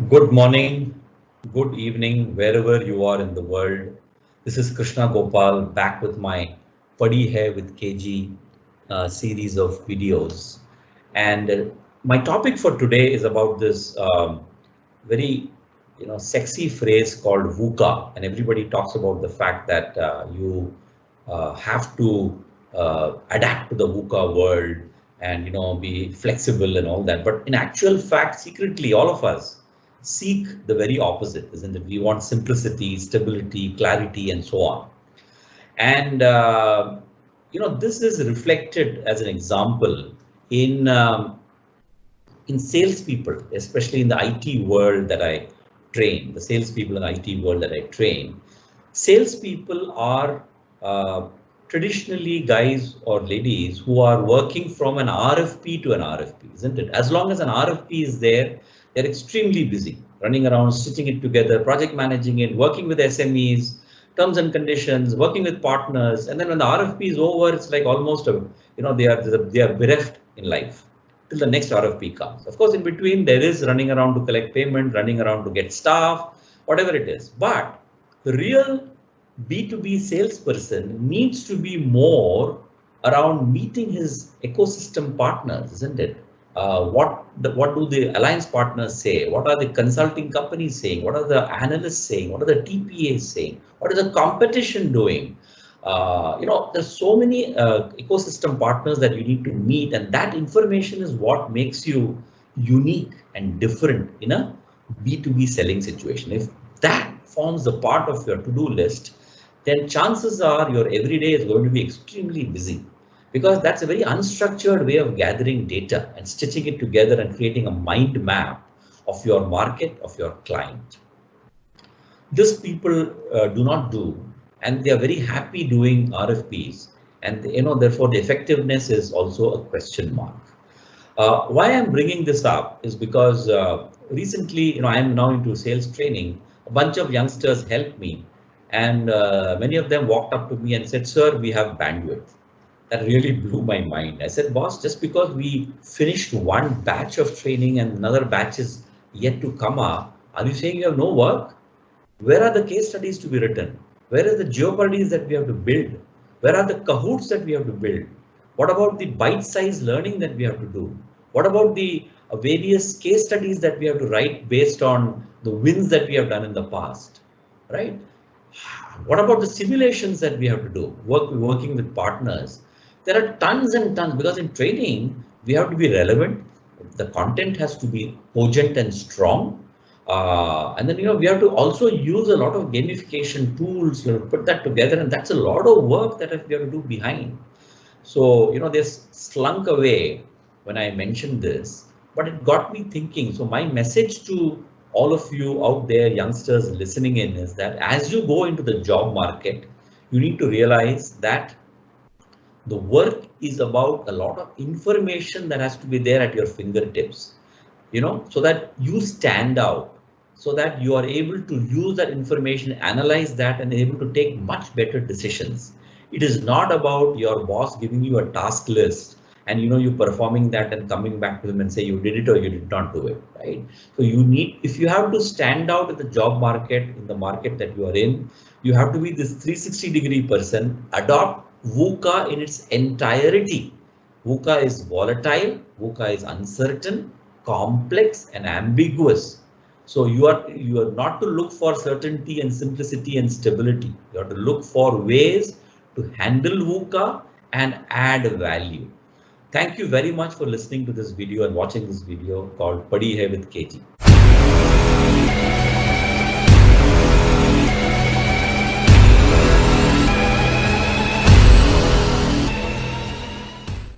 Good morning, good evening, wherever you are in the world. This is Krishna Gopal back with my Padi Hai with KG series of videos. And my topic for today is about this very sexy phrase called VUCA. And everybody talks about the fact that you have to adapt to the VUCA world and be flexible and all that. But in actual fact, secretly, all of us seek the very opposite, isn't it? We want simplicity, stability, clarity, and so on. And this is reflected as an example in in salespeople, especially in the IT world that I train. The salespeople in the IT world that I train. Salespeople are traditionally guys or ladies who are working from an RFP to an RFP, isn't it? As long as an RFP is there, they're extremely busy, running around, stitching it together, project managing it, working with SMEs, terms and conditions, working with partners. And then when the RFP is over, it's like almost they are bereft in life till the next RFP comes. Of course, in between there is running around to collect payment, running around to get staff, whatever it is. But the real B2B salesperson needs to be more around meeting his ecosystem partners, isn't it? What do the alliance partners say? What are the consulting companies saying? What are the analysts saying? What are the TPAs saying? What is the competition doing? There's so many ecosystem partners that you need to meet, and that information is what makes you unique and different in a B2B selling situation. If that forms a part of your to-do list, then chances are your everyday is going to be extremely busy, because that's a very unstructured way of gathering data and stitching it together and creating a mind map of your market, of your client. This people do not do, and they are very happy doing RFPs, and therefore the effectiveness is also a question mark. Why I'm bringing this up is because recently, I am now into sales training. A bunch of youngsters helped me, and many of them walked up to me and said, "Sir, we have bandwidth." That really blew my mind. I said, "Boss, just because we finished one batch of training and another batch is yet to come up, are you saying you have no work? Where are the case studies to be written? Where are the geopardies that we have to build? Where are the Kahoots that we have to build? What about the bite-sized learning that we have to do? What about the various case studies that we have to write based on the wins that we have done in the past, right? What about the simulations that we have to do, working with partners? There are tons and tons, because in training, we have to be relevant. The content has to be cogent and strong. And then, we have to also use a lot of gamification tools, put that together. And that's a lot of work that we have to do behind. So, they slunk away when I mentioned this, but it got me thinking. So my message to all of you out there, youngsters listening in, is that as you go into the job market, you need to realize that the work is about a lot of information that has to be there at your fingertips, so that you stand out, so that you are able to use that information, analyze that, and able to take much better decisions. It is not about your boss giving you a task list and you performing that and coming back to them and say you did it or you did not do it, right? So if you have to stand out in the job market, in the market that you are in, you have to be this 360-degree person, adopt VUCA in its entirety. VUCA is volatile, VUCA is uncertain, complex, and ambiguous. So you are not to look for certainty and simplicity and stability. You have to look for ways to handle VUCA and add value. Thank you very much for listening to this video and watching this video called Padi Hai with KG.